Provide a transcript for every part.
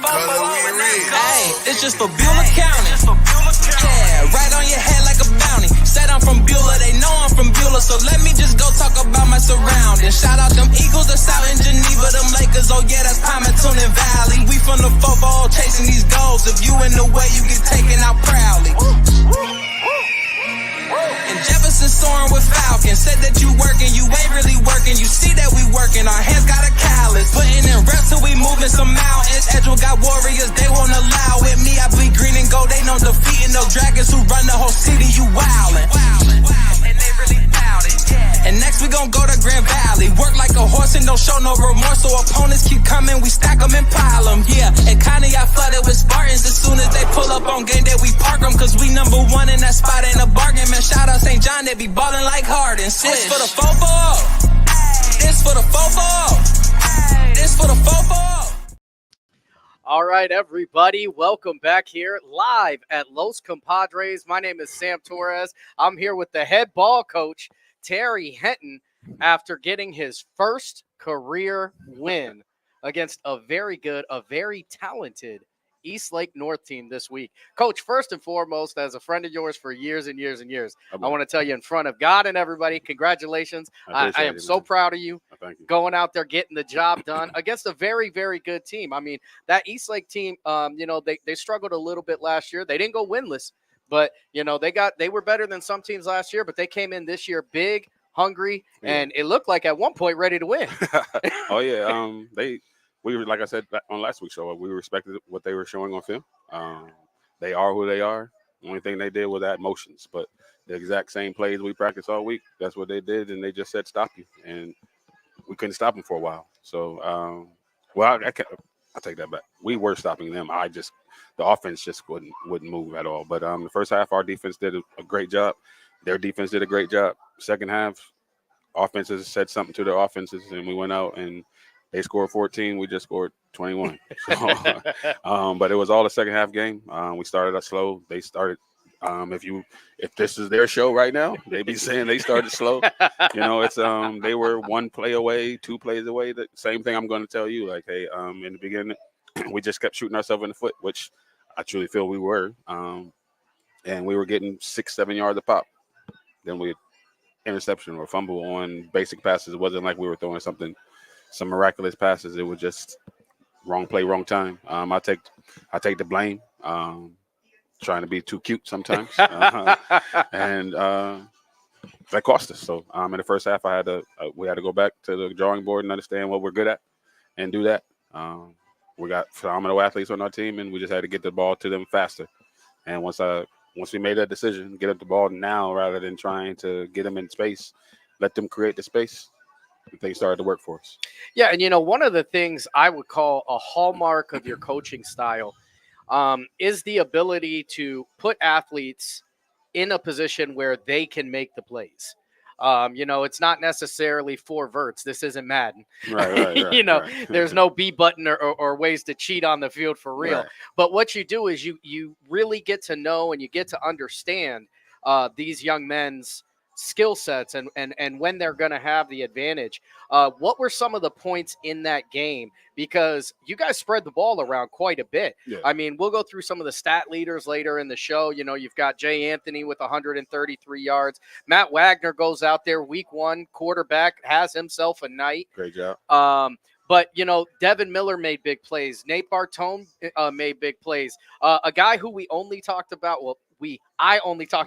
Hey, it's just for Beulah County. Yeah, right on your head like a bounty. Said I'm from Beulah, they know I'm from Beulah, so let me just go talk about my surroundings. Shout out them Eagles that's out in Geneva, them Lakers, oh yeah, that's Palmerton and Valley. We from the football chasing these goals. If you in the way, you get taken out proudly. And Jefferson soaring with Falcon. Said that you working, you ain't really working. You see that we working, our hands got a callus. Putting in reps till we moving some mountains. Edgewell got warriors, they won't allow it. Me, I bleed green and gold, they know defeating those dragons who run the whole city. You wildin'. And they really bout it, yeah. And next we gon' go to Grand Valley. Work like a horse and don't show no remorse. So opponents keep coming, we stack them and pile them, yeah. And Connie, I flooded with Spartans. As soon as they pull up on game day, we park them. Cause we number one in that spot, ain't a bargain. Man, shout out St. John, they be ballin' like Harden. This for the football. This for the football. This for the football. All right, everybody, welcome back here live at Los Compadres. My name is Sam Torres. I'm here with the head ball coach, Terry Henton, after getting his first career win against a very good, a very talented East Lake North team this week. Coach, first and foremost, as a friend of yours for years and years and years, I want to tell you in front of God and everybody, congratulations. I am so proud of you. Thank you. Going out there, getting the job done against a very, very good team. I mean, that East Lake team, they struggled a little bit last year. They didn't go winless, but, they were better than some teams last year, but they came in this year big, hungry, and it looked like at one point ready to win. Oh, yeah. We were, like I said on last week's show, we respected what they were showing on film. They are who they are. The only thing they did was add motions, but the exact same plays we practiced all week, that's what they did, and they just said stop you, and we couldn't stop them for a while. So, I'll take that back. We were stopping them. The offense just wouldn't move at all. But the first half, our defense did a great job. Their defense did a great job. Second half, offenses said something to their offenses, and we went out and they scored 14. We just scored 21. So, but it was all a second half game. We started out slow. They started. If this is their show right now, they'd be saying they started slow. It's they were one play away, 2 plays away. The same thing I'm going to tell you. Like, hey, in the beginning, we just kept shooting ourselves in the foot, which I truly feel we were. And we were getting 6-7 yards a pop. Then we interception or fumble on basic passes. It wasn't like we were throwing some miraculous passes. It was just wrong play, wrong time. I take the blame. Trying to be too cute sometimes, and that cost us. So in the first half, we had to go back to the drawing board and understand what we're good at, and do that. We got phenomenal athletes on our team, and we just had to get the ball to them faster. And once we made that decision, get up the ball now rather than trying to get them in space, let them create the space. Things started to work for us. Yeah, and one of the things I would call a hallmark of your coaching style is the ability to put athletes in a position where they can make the plays. It's not necessarily 4 verts. This isn't Madden. Right. There's no B button or ways to cheat on the field for real. Right. But what you do is you really get to know and you get to understand these young men's skill sets and when they're going to have the advantage. What were some of the points in that game? Because you guys spread the ball around quite a bit. Yeah. I mean, we'll go through some of the stat leaders later in the show. You've got Jay Anthony with 133 yards. Matt Wagner goes out there week 1, quarterback, has himself a night. Great job. But, Devin Miller made big plays. Nate Bartone made big plays. A guy who I only talked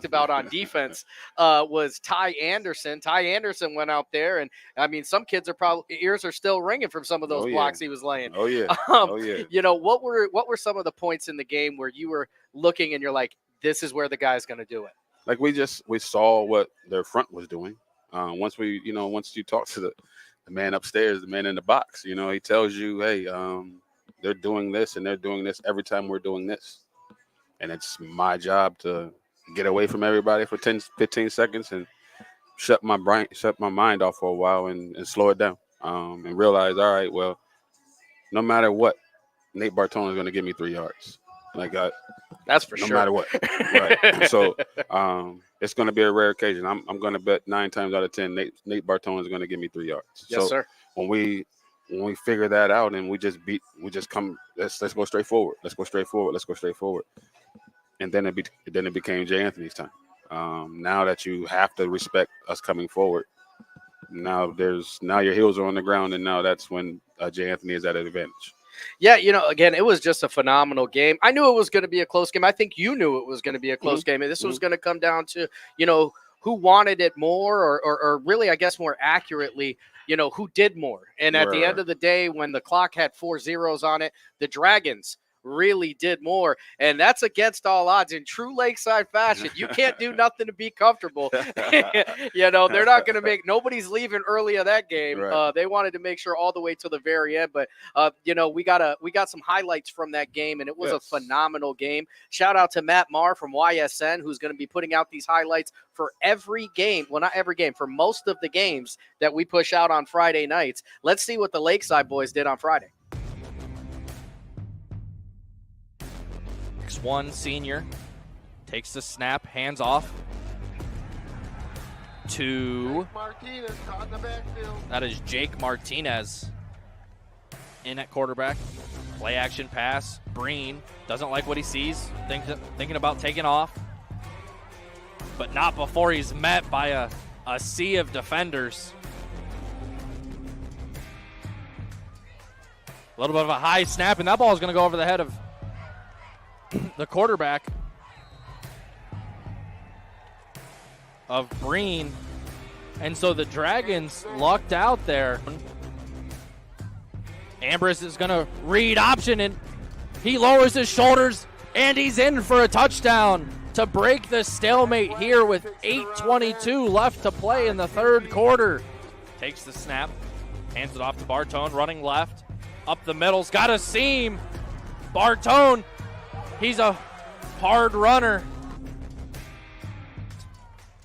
about on defense was Ty Anderson. Ty Anderson went out there, and, I mean, some kids ears are still ringing from some of those blocks he was laying. Oh, yeah. What were some of the points in the game where you were looking and you're like, this is where the guy's going to do it? Like, we saw what their front was doing. Once you talk to the man upstairs, the man in the box, he tells you, hey, they're doing this and they're doing this every time we're doing this. And it's my job to get away from everybody for 10, 15 seconds and shut my mind off for a while and slow it down and realize, all right, well, no matter what, Nate Bartone is going to give me 3 yards. That's for no sure. No matter what. Right. So it's going to be a rare occasion. I'm going to bet 9 times out of 10 Nate Bartone is going to give me 3 yards. Yes, sir. When when we figure that out and let's go straight forward. Let's go straight forward. And then it became Jay Anthony's time. Now that you have to respect us coming forward, now your heels are on the ground, and now that's when Jay Anthony is at an advantage. Yeah, again, it was just a phenomenal game. I knew it was going to be a close game. I think you knew it was going to be a close game. And this was going to come down to, who wanted it more or really, I guess, more accurately, who did more. And at the end of the day, when the clock had 4 zeros on it, the Dragons really did more, and that's against all odds in true Lakeside fashion. You can't do nothing to be comfortable. They're not going to nobody's leaving early of that game. Right. They wanted to make sure all the way to the very end, but we got some highlights from that game, and it was a phenomenal game. Shout out to Matt Marr from YSN, who's going to be putting out these highlights for every game. Well, not every game, for most of the games that we push out on Friday nights. Let's see what the Lakeside boys did on Friday. One senior takes the snap, hands off to that is Jake Martinez in at quarterback. Play action pass. Breen doesn't like what he sees, thinking about taking off, but not before he's met by a sea of defenders. A little bit of a high snap, and that ball is going to go over the head of the quarterback of Breen. And so the Dragons lucked out there. Ambrose is going to read option, and he lowers his shoulders, and he's in for a touchdown to break the stalemate here with 8:22 left to play in the third quarter. Takes the snap, hands it off to Bartone, running left. Up the middle's got a seam. Bartone, he's a hard runner.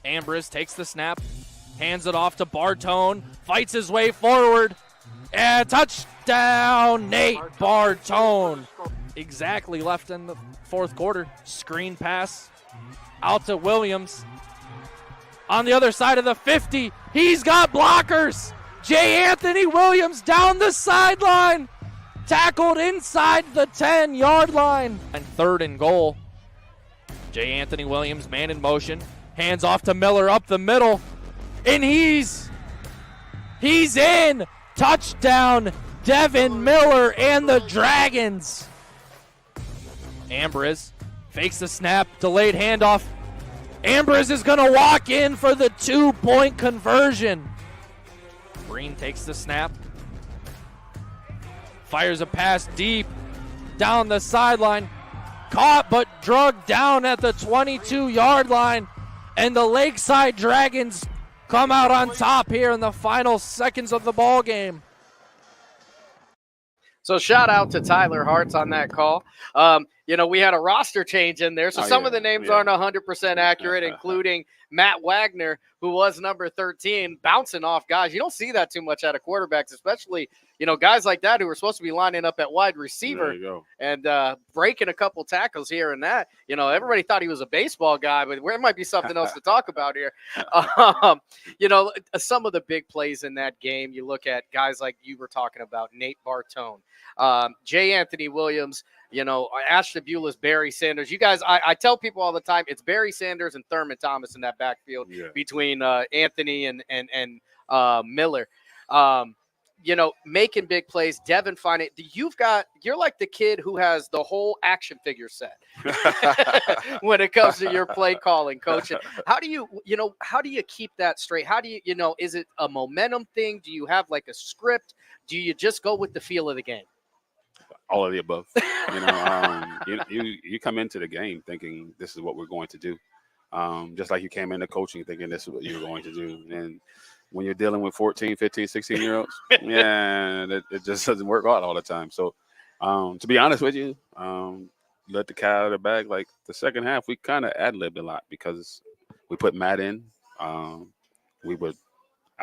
Ambrose takes the snap, hands it off to Bartone, fights his way forward, and touchdown, Nate Bartone. Exactly left in the fourth quarter. Screen pass out to Williams. On the other side of the 50, he's got blockers. Jay Anthony Williams down the sideline. Tackled inside the 10-yard line. And third and goal. Jay Anthony Williams, man in motion. Hands off to Miller up the middle. And he's in. Touchdown, Devin Miller and the Dragons. Ambrose fakes the snap, delayed handoff. Ambrose is going to walk in for the 2-point conversion. Breen takes the snap. Fires a pass deep down the sideline. Caught but drugged down at the 22-yard line. And the Lakeside Dragons come out on top here in the final seconds of the ball game. So shout out to Tyler Hartz on that call. We had a roster change in there, so some of the names aren't 100% accurate, including Matt Wagner, who was number 13, bouncing off guys. You don't see that too much out of quarterbacks, especially, guys like that who are supposed to be lining up at wide receiver and breaking a couple tackles here and that. Everybody thought he was a baseball guy, but there might be something else to talk about here. Some of the big plays in that game, you look at guys like you were talking about, Nate Bartone, Jay Anthony Williams, Ashton Bulis, Barry Sanders. You guys, I tell people all the time, it's Barry Sanders and Thurman Thomas in that backfield between Anthony and Miller. Making big plays. Devin finding you're like the kid who has the whole action figure set when it comes to your play calling, coach. How do you keep that straight? How do you, is it a momentum thing? Do you have like a script? Do you just go with the feel of the game? All of the above. You come into the game thinking this is what we're going to do. Just like you came into coaching thinking this is what you're going to do. And when you're dealing with 14, 15, 16-year-olds, it just doesn't work out all the time. So to be honest with you, let the cat out of the bag. Like the second half, we kind of ad-libbed a lot because we put Matt in. I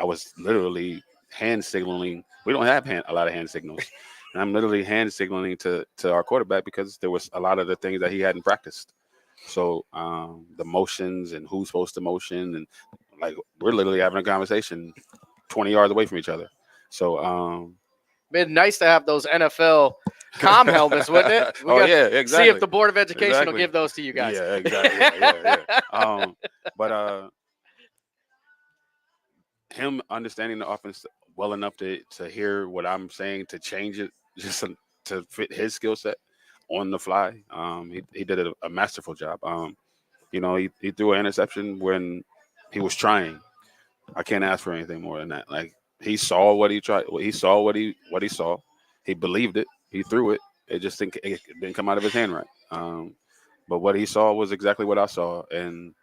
was literally hand signaling. We don't have a lot of hand signals. And I'm literally hand signaling to our quarterback because there was a lot of the things that he hadn't practiced. So the motions and who's supposed to motion, and like we're literally having a conversation 20 yards away from each other. So Been nice to have those NFL comm helmets, wouldn't it? Yeah, exactly. See if the Board of Education will give those to you guys. Yeah, exactly. Yeah. But him understanding the offense well enough to hear what I'm saying, to change it just to fit his skill set on the fly. He did a masterful job. He threw an interception when he was trying. I can't ask for anything more than that. Like, he saw what he tried. He saw what he saw. He believed it. He threw it. It didn't come out of his hand right. But what he saw was exactly what I saw, and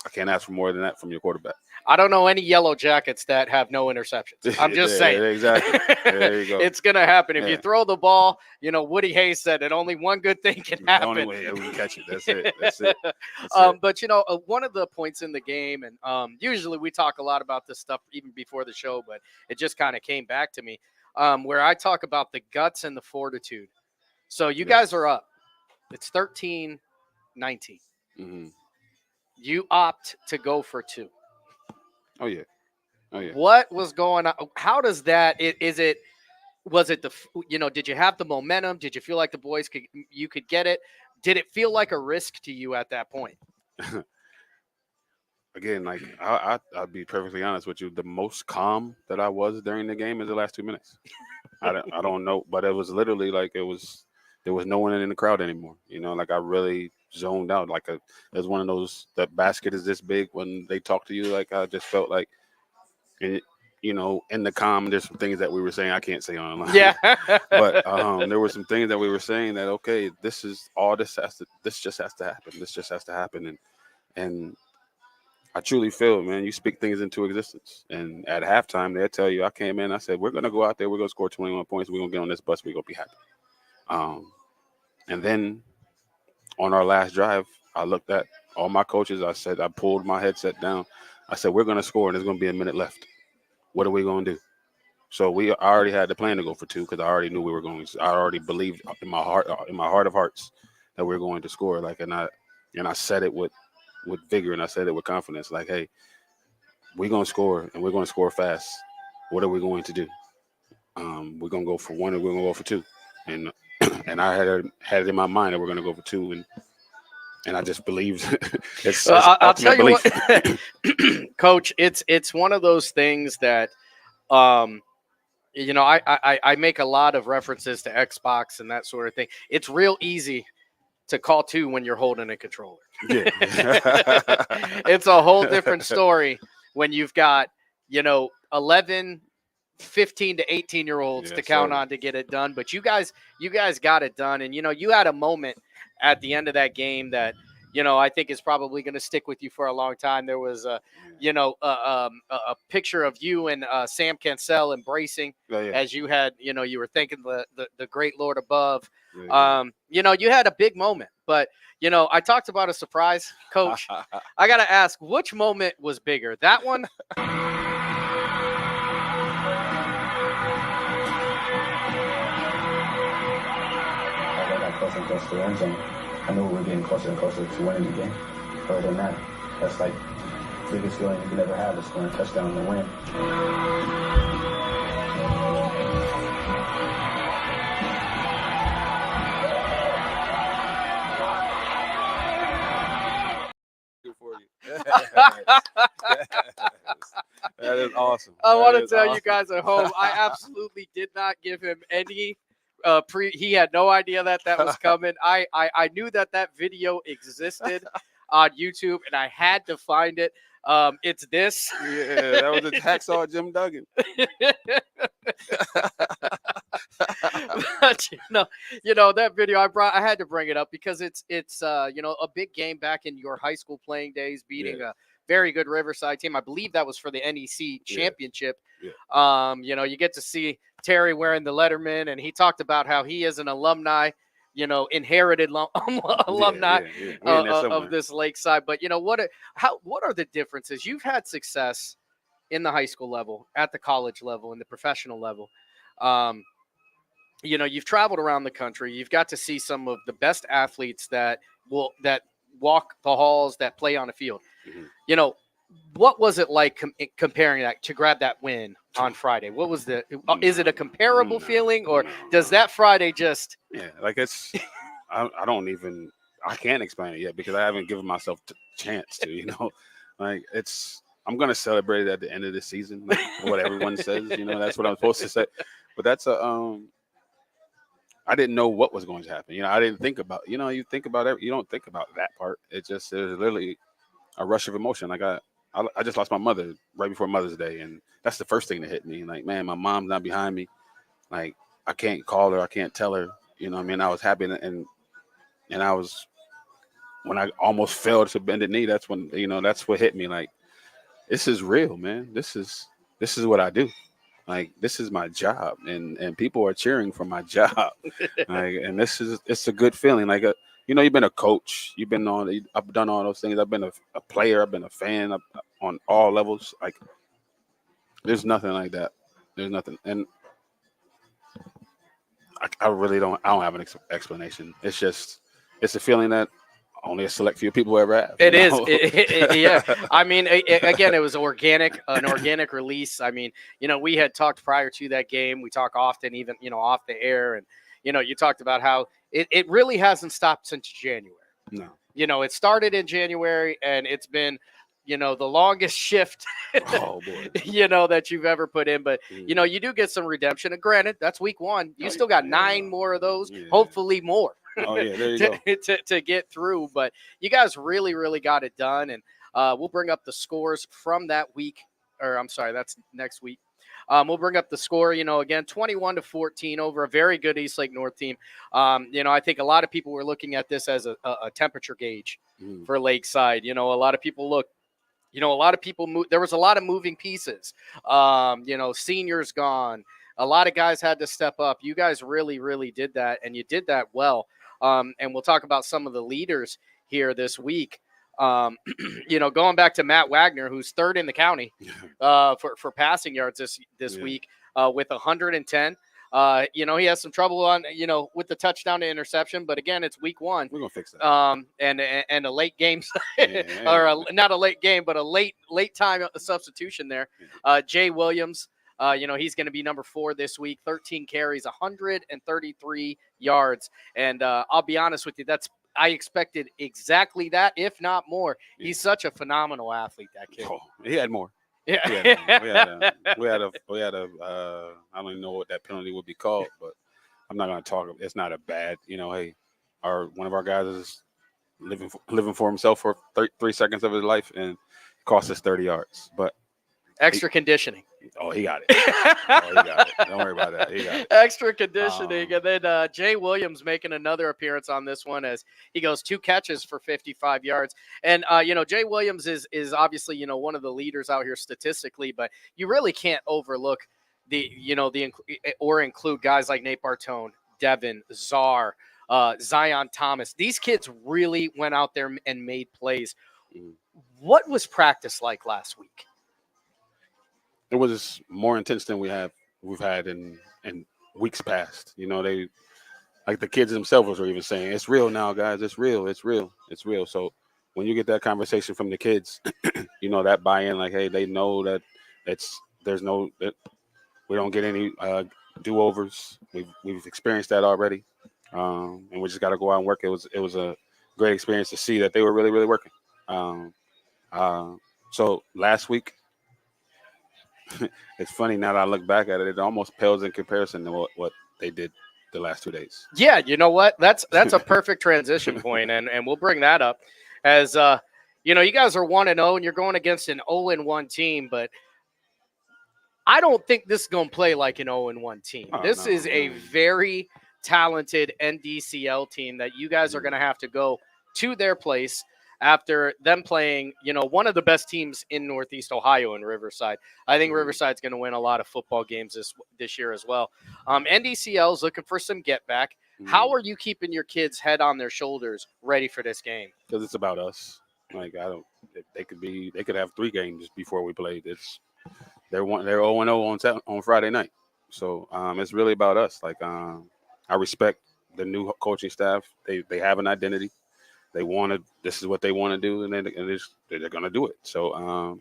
I can't ask for more than that from your quarterback. I don't know any Yellow Jackets that have no interceptions. I'm just saying. Exactly. There you go. It's going to happen. If you throw the ball, Woody Hayes said that only one good thing can happen. The only way we can catch it. That's it. That's it. But, one of the points in the game, and usually we talk a lot about this stuff even before the show, but it just kind of came back to me, where I talk about the guts and the fortitude. So you guys are up. It's 13-19. Mm-hmm. You opt to go for 2. Oh yeah. What was going on? How does that? Was it did you have the momentum? Did you feel like the boys could get it? Did it feel like a risk to you at that point? Again, like I'll be perfectly honest with you. The most calm that I was during the game is the last 2 minutes. I don't know, but it was literally like there was no one in the crowd anymore. Like I really zoned out. Like it was one of those, that basket is this big when they talk to you. Like I just felt like, and in the calm, there's some things that we were saying I can't say online. Yeah. But there were some things that we were saying that, okay, this just has to happen. This just has to happen. And I truly feel, man, you speak things into existence. And at halftime, they'll tell you, I came in, I said, we're gonna go out there, we're gonna score 21 points, we're gonna get on this bus, we're gonna be happy. And then on our last drive, I looked at all my coaches. I pulled my headset down. I said, we're going to score, and there's going to be a minute left. What are we going to do? So I already had the plan to go for 2 because I already knew we were going to. I already believed in my heart of hearts, that we were going to score. Like, and I said it with vigor, and I said it with confidence. Like, hey, we're going to score, and we're going to score fast. What are we going to do? We're going to go for 1, and we're going to go for 2. And I had it in my mind that we're going to go for 2, and I just believed. I'll tell you what, Coach. It's one of those things that, I make a lot of references to Xbox and that sort of thing. It's real easy to call 2 when you're holding a controller. Yeah. It's a whole different story when you've got 11. 15 to 18-year-olds to count on to get it done. But you guys got it done. And, you had a moment at the end of that game that, I think is probably going to stick with you for a long time. There was a picture of you and Sam Cancel embracing as you had, you were thanking the great Lord above. Yeah. You had a big moment, but, I talked about a surprise, Coach. I got to ask, which moment was bigger? That one? Closer and closer to the end zone. I knew we were getting closer and closer to winning the game. Other than that, that's like the biggest feeling you can ever have, is scoring a touchdown and win. That is awesome. I want to tell you guys at home, I absolutely did not give him any he had no idea that was coming. I knew that video existed on YouTube, and I had to find it. It's this. Yeah, that was a hacksaw Jim Duggan. But, that video I had to bring it up because it's a big game back in your high school playing days, beating a very good Riverside team. I believe that was for the NEC championship. Yeah. You get to see Terry wearing the Letterman, and he talked about how he is an alumni, inherited alumni of this Lakeside. But what are the differences? You've had success in the high school level, at the college level, and the professional level. You've traveled around the country. You've got to see some of the best athletes that walk the halls, that play on the field. Mm-hmm. What was it like comparing that to grab that win on Friday? What was is it a comparable No, feeling, or no, does no. that Friday just Yeah, like it's I can't explain it yet because I haven't given myself a chance to, like I'm gonna celebrate it at the end of the season, like what everyone says, that's what I'm supposed to say. But that's I didn't know what was going to happen. I didn't think about, you think about you don't think about that part. It was literally a rush of emotion. Like I just lost my mother right before Mother's Day, and that's the first thing that hit me. Like, man, my mom's not behind me. Like, I can't call her, I can't tell her. You know what I mean? I was happy, and I was when I almost fell to bend the knee. That's when that's what hit me. Like, this is real, man. This is what I do. Like, this is my job, and people are cheering for my job. Like, and it's a good feeling. Like, you've been a coach, I've done all those things. I've been a player, I've been a fan on all levels. Like, there's nothing like that. There's nothing, and I really don't. I don't have an explanation. It's a feeling that only a select few people ever have. It is, yeah. I mean, again, it was an organic release. I mean, we had talked prior to that game. We talk often, even off the air, and you talked about how it really hasn't stopped since January. No. It started in January, and it's been, the longest shift, Oh boy. that you've ever put in. But you do get some redemption. And granted, that's week one. You still got 9 more of those, hopefully more. Oh yeah, there you go. to get through. But you guys really, really got it done. And we'll bring up the scores from that week, or I'm sorry, that's next week. We'll bring up the score, again, 21-14 over a very good Eastlake North team. I think a lot of people were looking at this as a temperature gauge for Lakeside. A lot of people there was a lot of moving pieces. Seniors gone. A lot of guys had to step up. You guys really, really did that, and you did that well. And we'll talk about some of the leaders here this week. Going back to Matt Wagner, who's third in the county for passing yards this week with 110. He has some trouble on with the touchdown to interception, but again, it's week one. We're gonna fix that. And a late game, or not a late game, but a late time substitution there. Jay Williams. He's going to be number 4 this week, 13 carries, 133 yards. And I'll be honest with you, I expected exactly that, if not more. Yeah. He's such a phenomenal athlete, that kid. Oh, he had more. Yeah. We had a I don't even know what that penalty would be called, but I'm not going to talk. It's not a bad, hey, one of our guys is living for himself for 3 seconds of his life and cost us 30 yards. But extra conditioning. Oh, he got it. He got it. Don't worry about that. He got it. Extra conditioning. And then Jay Williams making another appearance on this one as he goes 2 catches for 55 yards. And, Jay Williams is obviously, one of the leaders out here statistically, but you really can't overlook or include guys like Nate Bartone, Devin, Czar, Zion Thomas. These kids really went out there and made plays. What was practice like last week? It was more intense than we've had in weeks past. They, like the kids themselves were even saying, "It's real now, guys. It's real. It's real. It's real." So when you get that conversation from the kids, that buy-in, like, hey, they know that that we don't get any do-overs. We've experienced that already, and we just got to go out and work. It was a great experience to see that they were really, really working. So last week. It's funny now that I look back at it, it almost pales in comparison to what they did the last 2 days. Yeah, you know what? That's a perfect transition point, and we'll bring that up as you guys are 1-0 and you're going against an 0-1 team, but I don't think this is going to play like an 0-1 team. This is a very talented NDCL team that you guys are going to have to go to their place after them playing, one of the best teams in Northeast Ohio in Riverside. I think Riverside's going to win a lot of football games this year as well. NDCL is looking for some get back. How are you keeping your kids' head on their shoulders ready for this game? Because it's about us. Like, they could have 3 games before we played. They're 0-0 on Friday night. So it's really about us. Like, I respect the new coaching staff. They have an identity. This is what they want to do, and they're going to do it. So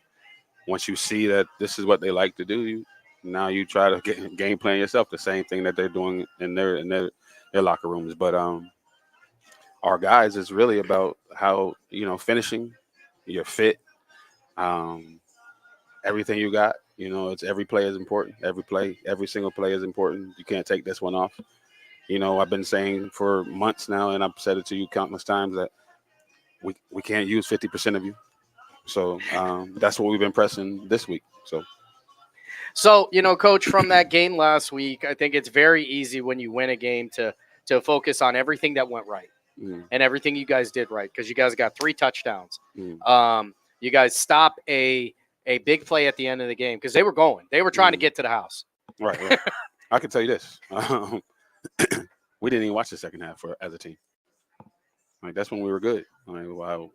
once you see that this is what they like to do, now you try to game plan yourself the same thing that they're doing in their locker rooms. But our guys is really about how finishing, your fit, um, everything you got. It's every play is important. Every single play is important. You can't take this one off. I've been saying for months now, and I've said it to you countless times that we can't use 50% of you. So that's what we've been pressing this week. So, Coach, from that game last week, I think it's very easy when you win a game to focus on everything that went right and everything you guys did right, because you guys got 3 touchdowns. You guys stopped a big play at the end of the game because they were trying to get to the house. Right. I can tell you this. We didn't even watch the second half as a team. Like, that's when we were good. Like, wow,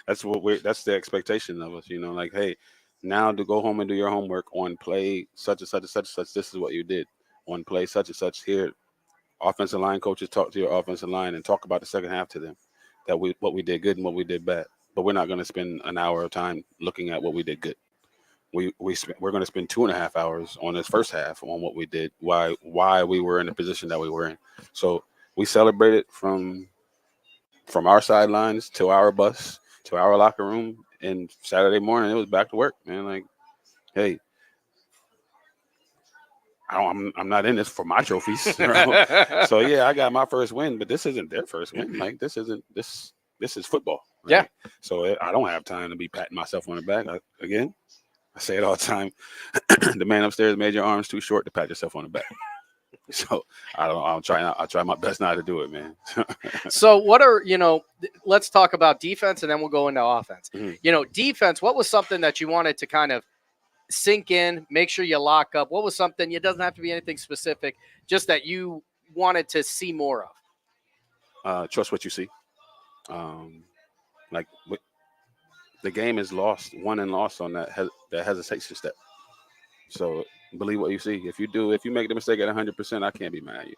that's the expectation of us. Like, hey, now to go home and do your homework on play such and such and such and such. This is what you did on play such and such. Here, offensive line coaches talk to your offensive line and talk about the second half to them. That what we did good and what we did bad. But we're not going to spend an hour of time looking at what we did good. We're going to spend 2.5 hours on this first half on what we did, why we were in the position that we were in. So we celebrated from our sidelines to our bus to our locker room, and Saturday morning it was back to work, man. Like, hey, I'm not in this for my trophies. So yeah, I got my first win, but this isn't their first win. Like, this is football. Right? Yeah. So I don't have time to be patting myself on the back. I say it all the time. The man upstairs made your arms too short to pat yourself on the back. So I'll try my best not to do it, man. So let's talk about defense and then we'll go into offense. Defense, what was something that you wanted to kind of sink in, make sure you lock up? What was something, it doesn't have to be anything specific, just that you wanted to see more of? Trust what you see. The game is won and lost on that hesitation step. So believe what you see. If you make the mistake at 100%, I can't be mad at you.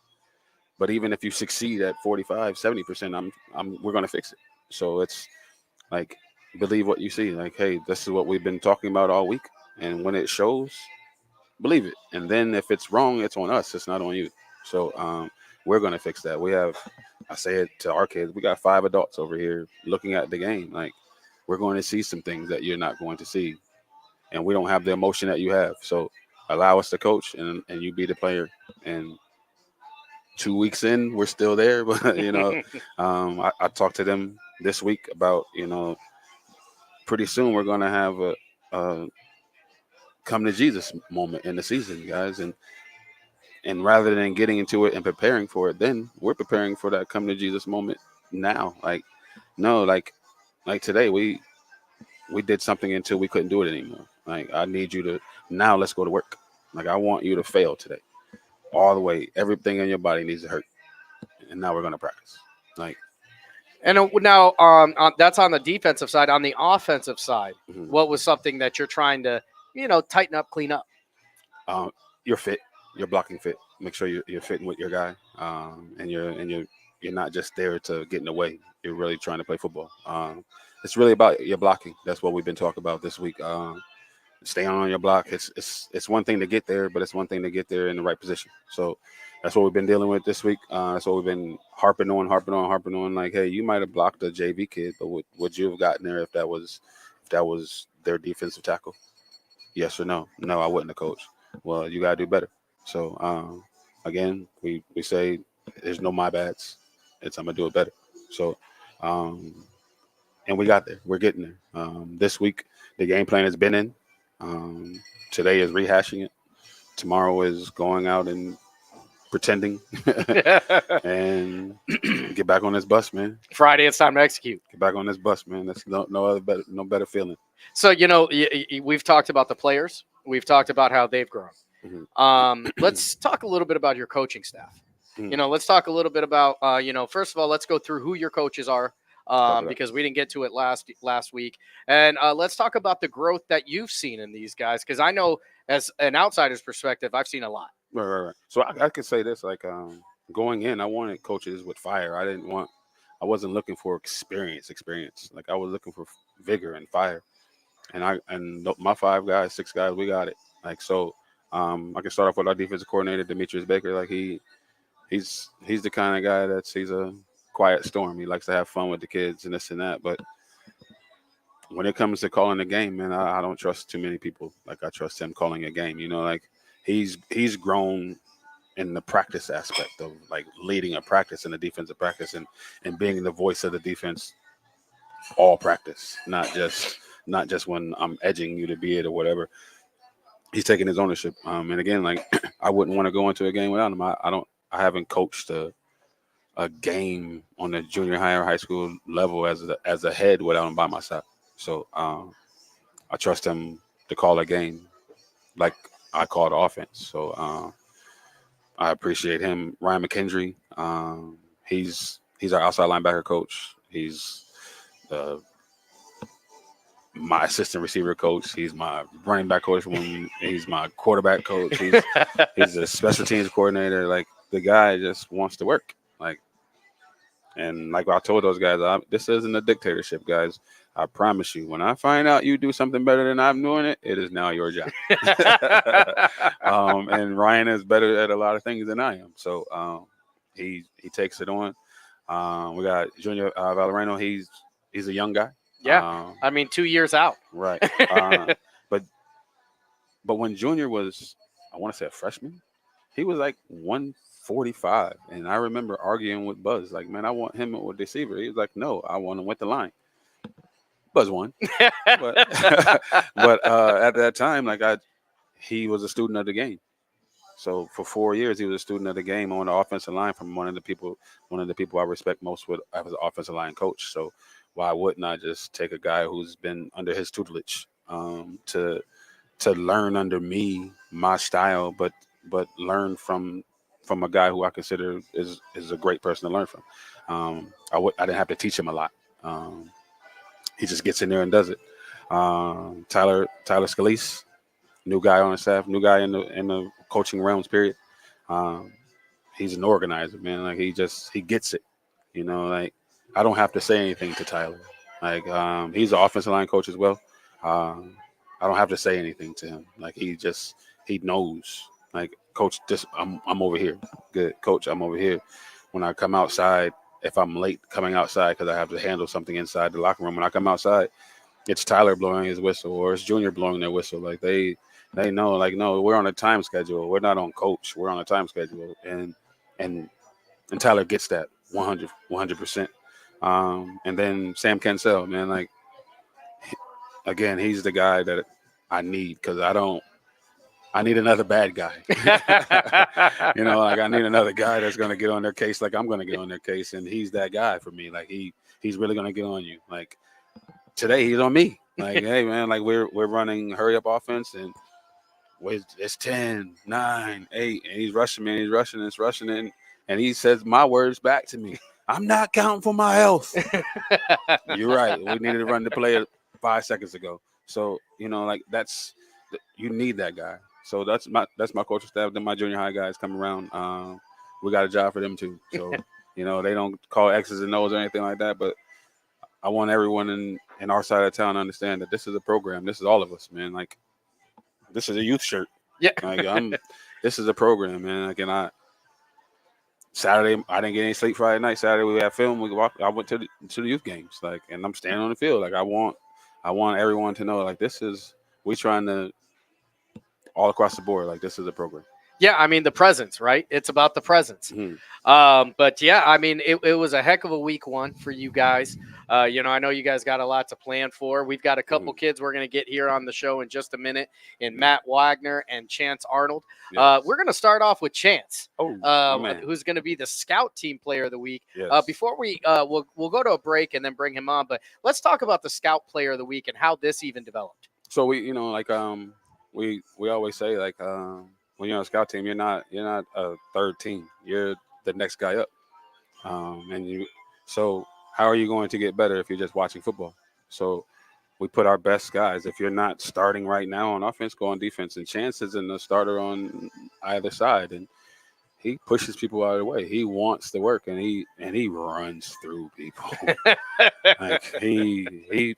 But even if you succeed at 45, 70%, we're going to fix it. So it's like, believe what you see. Like, hey, this is what we've been talking about all week. And when it shows, believe it. And then if it's wrong, it's on us. It's not on you. So we're going to fix that. I say it to our kids, we got 5 adults over here looking at the game. Like, we're going to see some things that you're not going to see. And we don't have the emotion that you have. So allow us to coach and you be the player. And 2 weeks in, we're still there. But, I talked to them this week about, pretty soon we're going to have a come to Jesus moment in the season, guys. And rather than getting into it and preparing for it, then we're preparing for that come to Jesus moment now. Like today, we did something until we couldn't do it anymore. Like, I need you to, now let's go to work. Like, I want you to fail today. All the way. Everything in your body needs to hurt. And now we're going to practice. Like, and now that's on the defensive side. On the offensive side, what was something that you're trying to, tighten up, clean up? Your fit, your blocking fit. Make sure you're fitting with your guy. And you're not just there to get in the way. You're really trying to play football. It's really about your blocking. That's what we've been talking about this week. Stay on your block. It's one thing to get there, but it's one thing to get there in the right position. So that's what we've been dealing with this week. That's what we've been harping on. Like, hey, you might have blocked a JV kid, but would you have gotten there if that was their defensive tackle? Yes or no? No, I wouldn't have, coach. Well, you gotta do better. So again, we say there's no my bads. It's I'm gonna do it better. So and we got there. We're getting there. This week, the game plan has been in. Today is rehashing it. Tomorrow is going out and pretending and get back on this bus, man. Friday, it's time to execute. Get back on this bus, man. That's no better feeling. So, we've talked about the players. We've talked about how they've grown. Let's talk a little bit about your coaching staff. Let's talk a little bit about, first of all, let's go through who your coaches are. Because we didn't get to it last week. And let's talk about the growth that you've seen in these guys, because I know as an outsider's perspective, I've seen a lot. Right. So I could say this, like, going in, I wanted coaches with fire. I wasn't looking for experience. Like, I was looking for vigor and fire. And my 5 guys, 6 guys, we got it. Like so, I can start off with our defensive coordinator, Demetrius Baker. Like he's the kind of guy he's a quiet storm. He likes to have fun with the kids and this and that. But when it comes to calling a game, man, I don't trust too many people. Like I trust him calling a game. You know, like he's grown in the practice aspect of like leading a practice and a defensive practice and being the voice of the defense all practice, not just when I'm edging you to be it or whatever. He's taking his ownership. And again, like I wouldn't want to go into a game without him. I haven't coached a game on the junior high or high school level as a head without him by my side. So I trust him to call a game like I call the offense. So I appreciate him. Ryan McKendry, he's our outside linebacker coach. He's my assistant receiver coach. He's my running back coach. He's my quarterback coach. He's a special teams coordinator. Like the guy just wants to work. And like I told those guys, this isn't a dictatorship, guys. I promise you, when I find out you do something better than I'm doing it, it is now your job. And Ryan is better at a lot of things than I am. So he takes it on. We got Junior Valerano. He's a young guy. Yeah, 2 years out. Right. But when Junior was, I want to say a freshman, he was like 145. And I remember arguing with Buzz, like, man, I want him with receiver. He was like, no, I want him with the line. Buzz won. but at that time, he was a student of the game. So for 4 years, he was a student of the game on the offensive line from one of the people I respect most as an offensive line coach. So why wouldn't I just take a guy who's been under his tutelage to learn under me, my style, but learn from a guy who I consider is a great person to learn from. I didn't have to teach him a lot. He just gets in there and does it. Tyler Scalise, new guy on the staff, new guy in the coaching realms, period. He's an organizer, man. Like he gets it. You know, like I don't have to say anything to Tyler. Like he's an offensive line coach as well. I don't have to say anything to him. Like he knows. Like, coach, I'm over here. Good, coach, I'm over here. When I come outside, if I'm late coming outside because I have to handle something inside the locker room, when I come outside, it's Tyler blowing his whistle or it's Junior blowing their whistle. Like they know, like, no, we're on a time schedule. We're not on coach. We're on a time schedule. And Tyler gets that 100%. And then Sam Cancel, man, like, again, he's the guy that I need because I need another bad guy. You know, like I need another guy that's going to get on their case like I'm going to get on their case. And he's that guy for me. Like he's really going to get on you. Like today he's on me. Like, hey, man, like we're running hurry up offense and it's 10, 9, 8. And he's rushing me and it's rushing in. And he says my words back to me. I'm not counting for my health. You're right. We needed to run the play 5 seconds ago. So, you know, like you need that guy. So that's my coaching staff. Then my junior high guys come around. We got a job for them too. So, you know, they don't call X's and O's or anything like that. But I want everyone in our side of town to understand that this is a program. This is all of us, man. Like this is a youth shirt. Yeah. Like this is a program, man. Like, and Saturday, I didn't get any sleep Friday night. Saturday we had film. I went to the youth games. Like, and I'm standing on the field. Like I want everyone to know, like, we trying to all across the board. Like this is a program. Yeah, I mean the presence, right? It's about the presence. Mm-hmm. But yeah, I mean it was a heck of a week one for you guys. You know, I know you guys got a lot to plan for. We've got a couple kids we're going to get here on the show in just a minute, in Matt Wagner and Chance Arnold. Yes. We're going to start off with Chance, man. who's going to be the Scout Team Player of the Week. Yes. Before we'll go to a break and then bring him on, but let's talk about the Scout Player of the Week and how this even developed. So we, you know, like we always say, like when you're on a scout team, you're not a third team. You're the next guy up. So how are you going to get better if you're just watching football? So we put our best guys. If you're not starting right now on offense, go on defense. And Chance isn't a starter on either side, and he pushes people out of the way. He wants to work, and he runs through people. Like he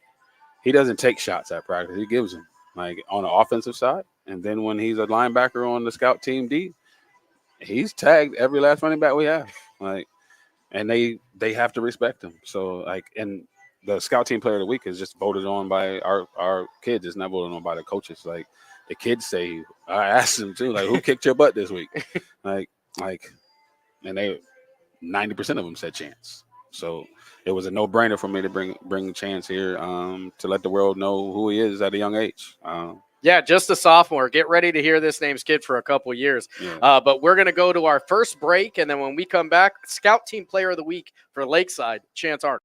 doesn't take shots at practice. He gives them. Like on the offensive side, And then when he's a linebacker on the scout team D, he's tagged every last running back we have. Like, and they have to respect him. So like, and the scout team player of the week is just voted on by our kids. It's not voted on by the coaches. Like the kids say, I asked them too, like, who kicked your butt this week? like, and they 90% of them said Chance. So it was a no-brainer for me to bring Chance here to let the world know who he is at a young age. Yeah, just a sophomore. Get ready to hear this name's kid for a couple years. Yeah. But we're going to go to our first break, and then when we come back, Scout Team Player of the Week for Lakeside, Chance Arnold.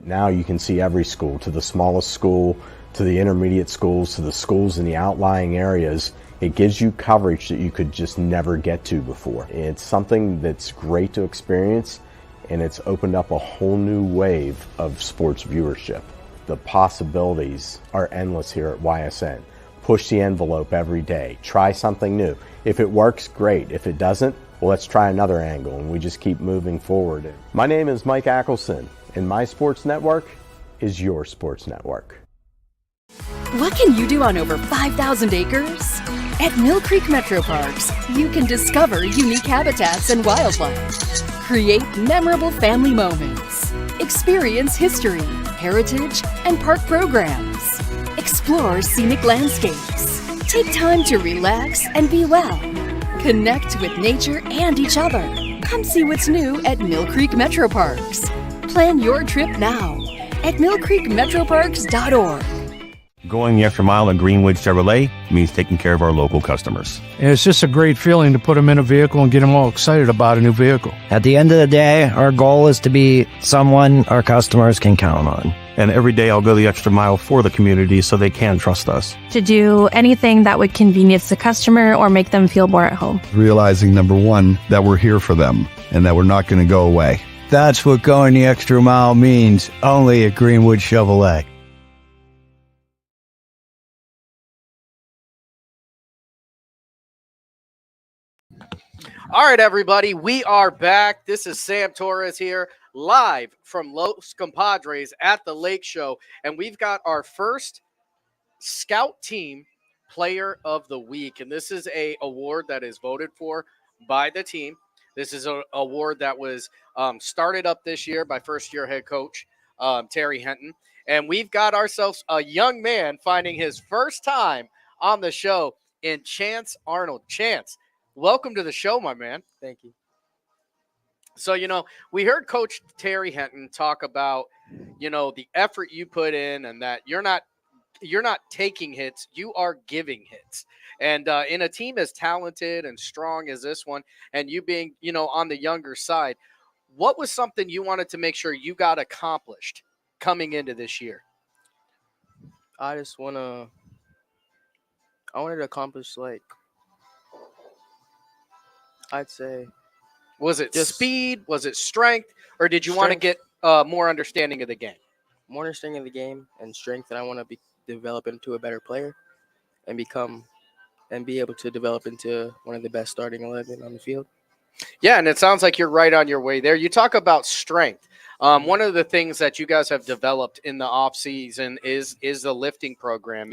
Now you can see every school, to the smallest school, to the intermediate schools, to the schools in the outlying areas. It gives you coverage that you could just never get to before. It's something that's great to experience, and it's opened up a whole new wave of sports viewership. The possibilities are endless here at YSN. Push the envelope every day. Try something new. If it works, great. If it doesn't, well, let's try another angle, and we just keep moving forward. My name is Mike Ackelson, and my sports network is your sports network. What can you do on over 5,000 acres? At Mill Creek Metro Parks, you can discover unique habitats and wildlife, create memorable family moments, experience history, heritage, and park programs, explore scenic landscapes, take time to relax and be well, connect with nature and each other. Come see what's new at Mill Creek Metro Parks. Plan your trip now at millcreekmetroparks.org. Going the extra mile at Greenwood Chevrolet means taking care of our local customers. And it's just a great feeling to put them in a vehicle and get them all excited about a new vehicle. At the end of the day, our goal is to be someone our customers can count on. And every day I'll go the extra mile for the community so they can trust us. To do anything that would convenience the customer or make them feel more at home. Realizing, number one, that we're here for them and that we're not going to go away. That's what going the extra mile means, only at Greenwood Chevrolet. All right, everybody, we are back. This is Sam Torres here, live from Los Compadres at the Lake Show, and we've got our first Scout Team Player of the Week, and this is a award that is voted for by the team. This is an award that was started up this year by first-year head coach Terry Henton, and we've got ourselves a young man finding his first time on the show in Chance Arnold. Chance, welcome to the show, my man. Thank you. So, we heard Coach Terry Henton talk about, the effort you put in and that you're not taking hits, you are giving hits. And in a team as talented and strong as this one, and you being, on the younger side, what was something you wanted to make sure you got accomplished coming into this year? I wanted to accomplish, I'd say. Was it just speed? Was it strength? Or did you want to get more understanding of the game? More understanding of the game and strength, and I want to develop into a better player and be able to develop into one of the best starting 11 on the field. Yeah, and it sounds like you're right on your way there. You talk about strength. One of the things that you guys have developed in the off season is the lifting program.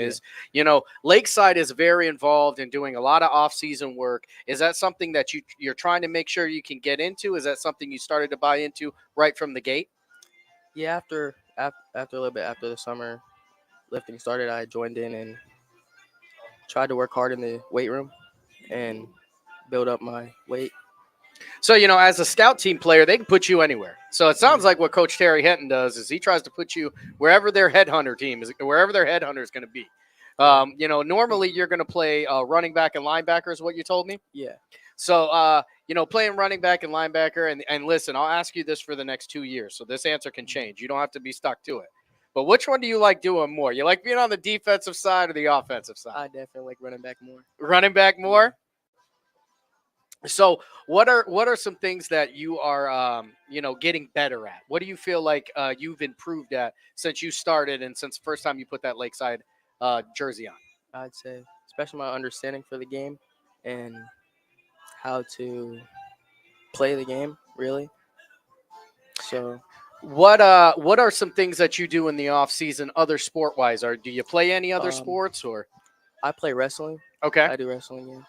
Yeah. Lakeside is very involved in doing a lot of off season work. Is that something that you're trying to make sure you can get into? Is that something you started to buy into right from the gate? Yeah, after a little bit after the summer lifting started, I joined in and tried to work hard in the weight room and build up my weight. So, as a scout team player, they can put you anywhere. So it sounds like what Coach Terry Henton does is he tries to put you wherever their headhunter team is, wherever their headhunter is going to be. Normally you're going to play running back and linebacker is what you told me. Yeah. So, playing running back and linebacker, and listen, I'll ask you this for the next 2 years, so this answer can change. You don't have to be stuck to it. But which one do you like doing more? You like being on the defensive side or the offensive side? I definitely like running back more. Running back more? So what are some things that you are, getting better at? What do you feel like you've improved at since you started and since the first time you put that Lakeside jersey on? I'd say, especially my understanding for the game and how to play the game, really. So, what are some things that you do in the off season, other sport wise? Or do you play any other sports or? I play wrestling. Okay, I do wrestling. Yeah.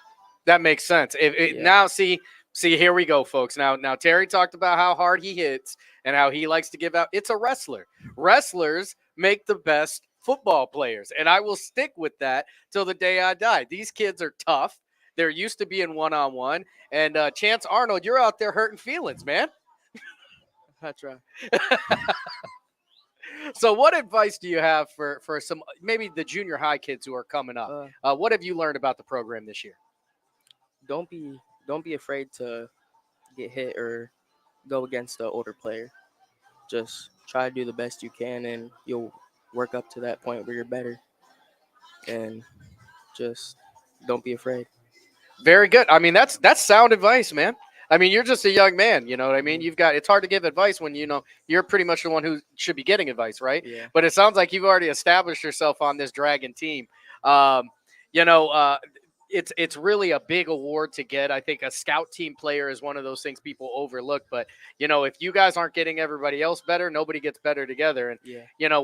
That makes sense. Now, see, here we go, folks. Now, Terry talked about how hard he hits and how he likes to give out. It's a wrestler. Wrestlers make the best football players, and I will stick with that till the day I die. These kids are tough. They're used to being one-on-one, and Chance Arnold, you're out there hurting feelings, man. That's right. So what advice do you have for some, maybe the junior high kids who are coming up? What have you learned about the program this year? Don't be afraid to get hit or go against the older player. Just try to do the best you can, and you'll work up to that point where you're better. And just don't be afraid. Very good. I mean, that's sound advice, man. I mean, you're just a young man, you know what I mean? It's hard to give advice when, you're pretty much the one who should be getting advice, right? Yeah. But it sounds like you've already established yourself on this Dragon team. It's really a big award to get. I think a scout team player is one of those things people overlook. But, if you guys aren't getting everybody else better, nobody gets better together. And,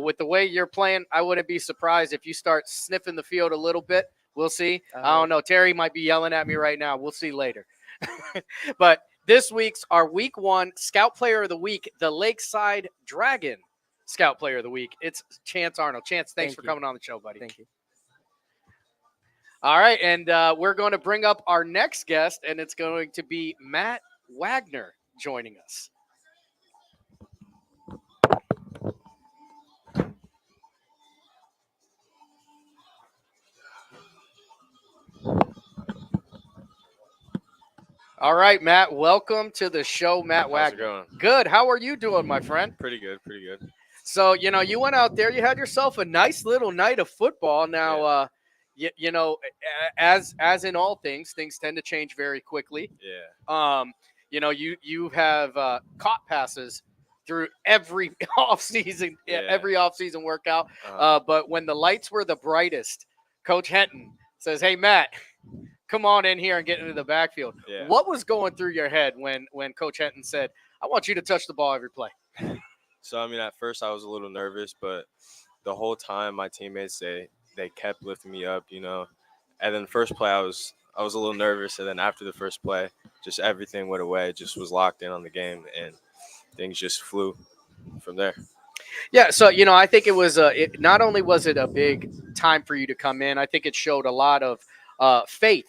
with the way you're playing, I wouldn't be surprised if you start sniffing the field a little bit. We'll see. I don't know. Terry might be yelling at me right now. We'll see later. But this week's our week 1 Scout Player of the Week, the Lakeside Dragon Scout Player of the Week. It's Chance Arnold. Chance, thanks for coming on the show, buddy. Thank you. All right, and we're going to bring up our next guest, and it's going to be Matt Wagner joining us. All right, Matt, welcome to the show, Matt Wagner. How's it going? Good. How are you doing, my friend? Pretty good, pretty good. So, you went out there, you had yourself a nice little night of football. Now, as in all things tend to change very quickly. Yeah. You have caught passes through every offseason, every offseason workout. But when the lights were the brightest, Coach Henton says, "Hey, Matt, come on in here and get into the backfield." Yeah. What was going through your head when Coach Henton said, "I want you to touch the ball every play"? So, at first I was a little nervous, but the whole time my teammates, they kept lifting me up, And then the first play I was a little nervous, and then after the first play, just everything went away. Just was locked in on the game, and things just flew from there. Yeah, so I think it was not only was it a big time for you to come in, I think it showed a lot of faith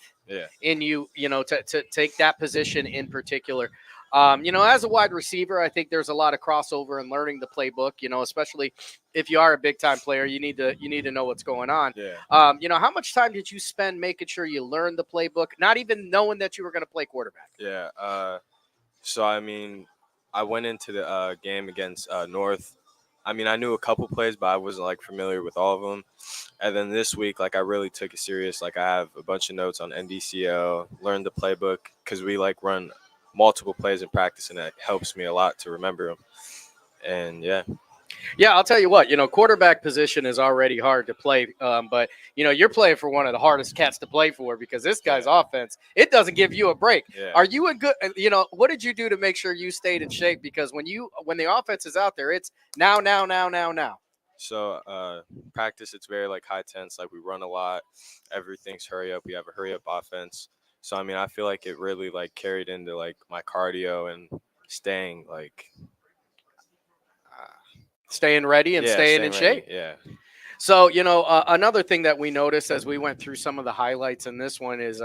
in you, to take that position in particular. As a wide receiver, I think there's a lot of crossover in learning the playbook, especially if you are a big time player, you need to know what's going on. Yeah. How much time did you spend making sure you learned the playbook, not even knowing that you were going to play quarterback? Yeah. So, I went into the game against North. I knew a couple plays, but I wasn't familiar with all of them. And then this week, I really took it serious. I have a bunch of notes on NDCO, learned the playbook because we run multiple plays in practice, and it helps me a lot to remember them. And yeah, I'll tell you what, quarterback position is already hard to play, but you're playing for one of the hardest cats to play for because this guy's offense, it doesn't give you a break. Yeah. Are you a good, what did you do to make sure you stayed in shape? Because when the offense is out there, it's now. So practice, it's very high tense. We run a lot. Everything's hurry up. We have a hurry up offense. So, I feel like it really carried into my cardio and staying staying ready and staying in shape. Yeah. So, another thing that we noticed as we went through some of the highlights in this one is,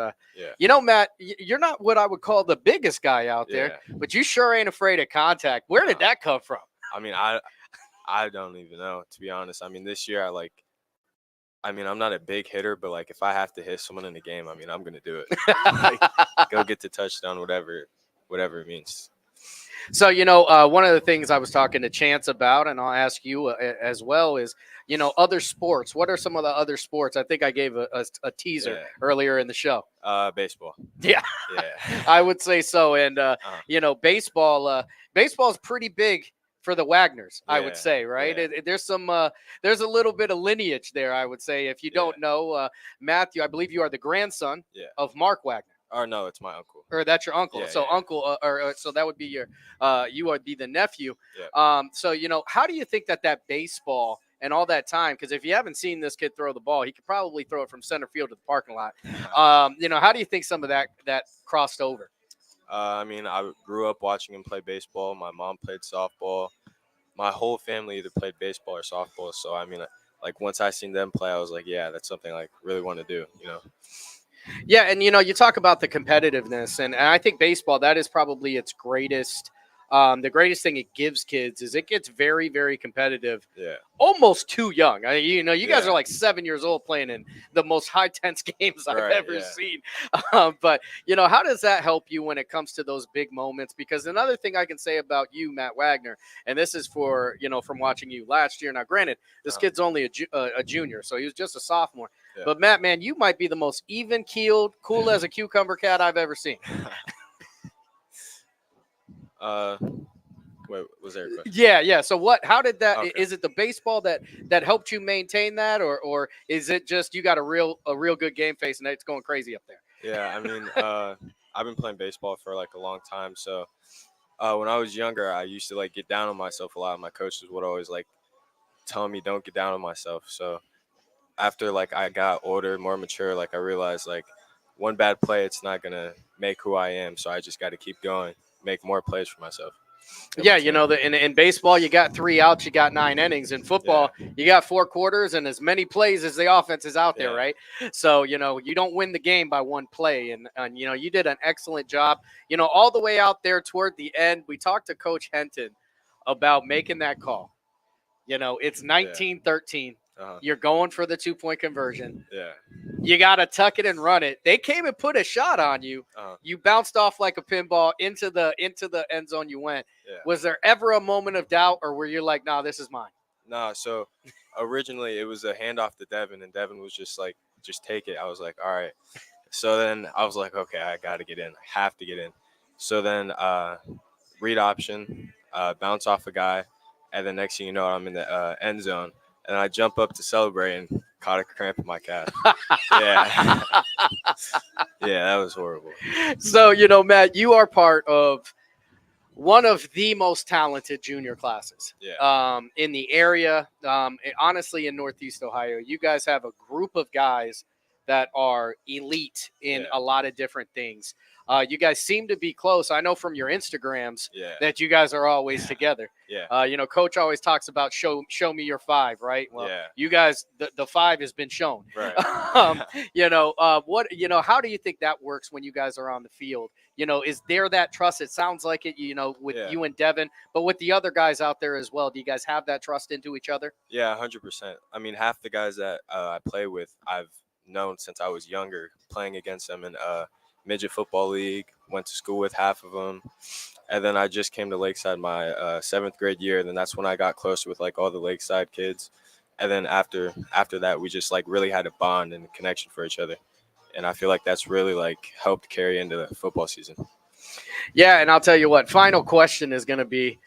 Matt, you're not what I would call the biggest guy out there, but you sure ain't afraid of contact. Where did that come from? I don't even know, to be honest. This year I mean, I'm not a big hitter, but like if I have to hit someone in the game, I mean, I'm gonna do it. Like, go get the touchdown, whatever it means. So, one of the things I was talking to Chance about, and I'll ask you as well, is, other sports. What are some of the other sports? I think I gave a teaser earlier in the show. Baseball. Yeah. I would say so. And, baseball is pretty big for the Wagners, I would say, right? Yeah. There's a little bit of lineage there, I would say. If you don't know, Matthew, I believe you are the grandson of Mark Wagner. Or no, it's my uncle. Or that's your uncle. Yeah, so yeah. uncle, so that would be you would be the nephew. Yeah. So, how do you think that baseball and all that time, because if you haven't seen this kid throw the ball, he could probably throw it from center field to the parking lot. How do you think some of that crossed over? I mean, I grew up watching him play baseball. My mom played softball. My whole family either played baseball or softball. So, I mean, like once I seen them play, I was like, yeah, that's something like really want to do, Yeah, and you talk about the competitiveness, and I think baseball, that is probably its greatest. The greatest thing it gives kids is it gets very, very competitive. Yeah. Almost too young. You guys are like 7 years old playing in the most high tense games I've ever seen. But how does that help you when it comes to those big moments? Because another thing I can say about you, Matt Wagner, and this is for from watching you last year. Now, granted, this kid's only a junior, so he was just a sophomore. Yeah. But Matt, man, you might be the most even-keeled, cool as a cucumber cat I've ever seen. Wait, was there a question? Yeah. So how did that? Okay. Is it the baseball that helped you maintain that, or is it just you got a real good game face and it's going crazy up there? Yeah, I mean, I've been playing baseball for like a long time. So when I was younger, I used to like get down on myself a lot. My coaches would always like tell me don't get down on myself. So after like I got older, more mature, like I realized like one bad play, it's not gonna make who I am. So I just got to keep going, make more plays for myself. Yeah, in baseball, you got 3 outs, you got 9 innings. In football, you got 4 quarters and as many plays as the offense is out there, right? So, you don't win the game by one play. And you did an excellent job. All the way out there toward the end, we talked to Coach Henton about making that call. It's 19-13. You're going for the 2-point conversion. Yeah. You got to tuck it and run it. They came and put a shot on you. You bounced off like a pinball into the end zone you went. Yeah. Was there ever a moment of doubt, or were you like, nah, this is mine? No, so originally it was a handoff to Devin, and Devin was just like, just take it. I was like, all right. So then I was like, okay, I got to get in. I have to get in. So then read option, bounce off a guy, and then next thing you know, I'm in the end zone. And I jump up to celebrate and caught a cramp in my calf. Yeah. Yeah, that was horrible. So, Matt, you are part of one of the most talented junior classes in the area. Honestly, in Northeast Ohio, you guys have a group of guys that are elite in a lot of different things. You guys seem to be close. I know from your Instagrams that you guys are always together. Yeah. Coach always talks about show me your 5, right? Well, you guys, the 5 has been shown. Right. How do you think that works when you guys are on the field? Is there that trust? It sounds like it, with you and Devin, but with the other guys out there as well. Do you guys have that trust into each other? Yeah, 100%. I mean, half the guys that I play with, I've known since I was younger, playing against them in midget football league, went to school with half of them. And then I just came to Lakeside my 7th grade year. And then that's when I got closer with like all the Lakeside kids. And then after that, we just like really had a bond and connection for each other. And I feel like that's really like helped carry into the football season. Yeah. And I'll tell you what, final question is going to be,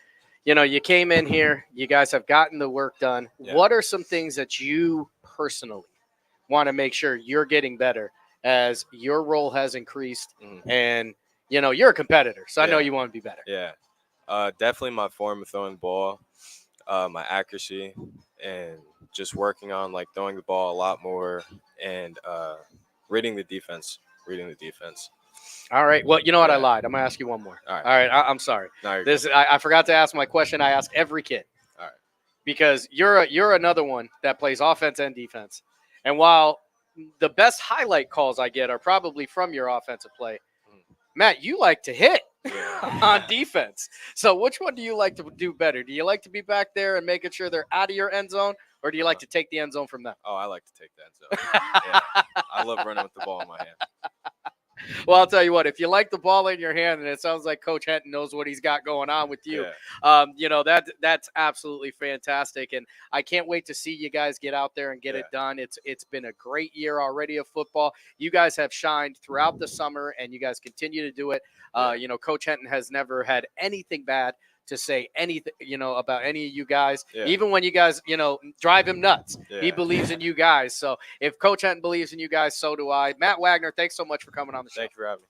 you came in here, you guys have gotten the work done. Yeah. What are some things that you personally want to make sure you're getting better as your role has increased and, you're a competitor, so I know you want to be better. Yeah. Definitely my form of throwing the ball, my accuracy, and just working on, like, throwing the ball a lot more and reading the defense. All right. Well, you know what? I lied. I'm going to ask you one more. All right. I'm sorry. No, I forgot to ask my question I ask every kid. All right. Because you're another one that plays offense and defense. And while the best highlight calls I get are probably from your offensive play, Matt, you like to hit on defense. So which one do you like to do better? Do you like to be back there and making sure they're out of your end zone, or do you like to take the end zone from them? Oh, I like to take the end zone. Yeah. I love running with the ball in my hand. Well, I'll tell you what, if you like the ball in your hand, and it sounds like Coach Henton knows what he's got going on with you, that's absolutely fantastic. And I can't wait to see you guys get out there and get it done. It's been a great year already of football. You guys have shined throughout the summer, and you guys continue to do it. Coach Henton has never had anything bad to say anything, about any of you guys. Even when you guys, drive him nuts, he believes in you guys. So if Coach Henton believes in you guys, so do I. Matt Wagner, thanks so much for coming on the show. Thank you for having me.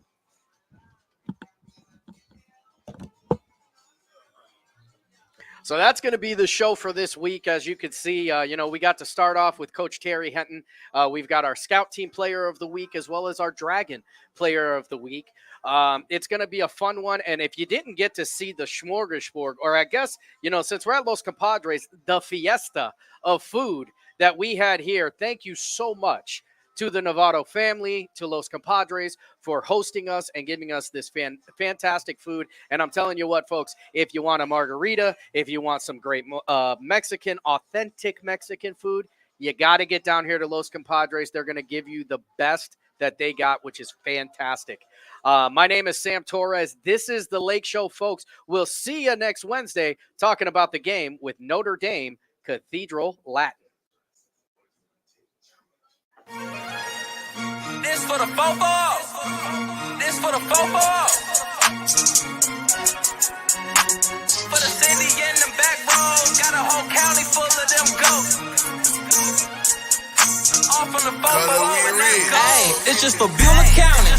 So that's going to be the show for this week. As you can see, we got to start off with Coach Terry Henton. We've got our Scout Team Player of the Week as well as our Dragon Player of the Week. It's going to be a fun one. And if you didn't get to see the smorgasbord, or I guess, since we're at Los Compadres, the fiesta of food that we had here, thank you so much to the Novato family, to Los Compadres for hosting us and giving us this fantastic food. And I'm telling you what, folks, if you want a margarita, if you want some great authentic Mexican food, you got to get down here to Los Compadres. They're going to give you the best that they got, which is fantastic. My name is Sam Torres. This is the Lake Show, folks. We'll see you next Wednesday talking about the game with Notre Dame Cathedral Latin. This for the fofo. This for the fofo. For the city and the back roads. Got a whole county full of them goats. Off on the fofo. Hey, it's just for Beulah County.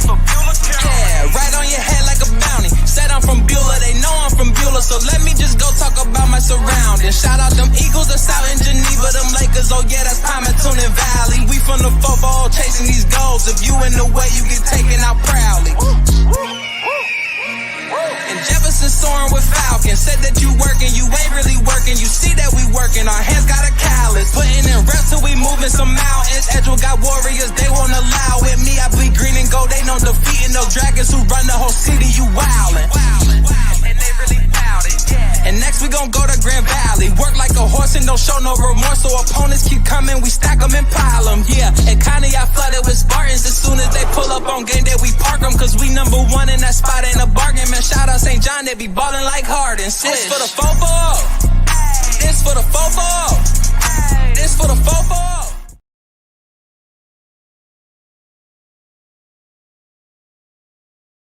Yeah, right on your head like a bounty. Said I'm from Beulah, they know I'm from Beulah, so let me just go talk about my surroundings. Shout out them Eagles that's out in Geneva, them Lakers, oh yeah, that's Palmetto Valley. We from the football chasing these goals. If you in the way, you get taken out proudly. And Jefferson soaring with Falcons. Said that you working, you ain't really working. You see that we working, our hands got a callus. Putting in reps till we moving some mountains. Edgewell got warriors, they won't allow it. Me, I bleed green and gold, they know defeating those dragons who run the whole city. You wildin'. And they really bout it, yeah. And next we gon' go to Grand Valley. Work like a horse and don't show no remorse. So opponents keep coming, we stack them and pile them, yeah. And Connie, I flooded with Spartans. As soon as they pull up on game day, we park them. Cause we number one in that spot, ain't a bargain. Man, shout out St. John, they be ballin' like Harden. This for the fofo. This for the fofo.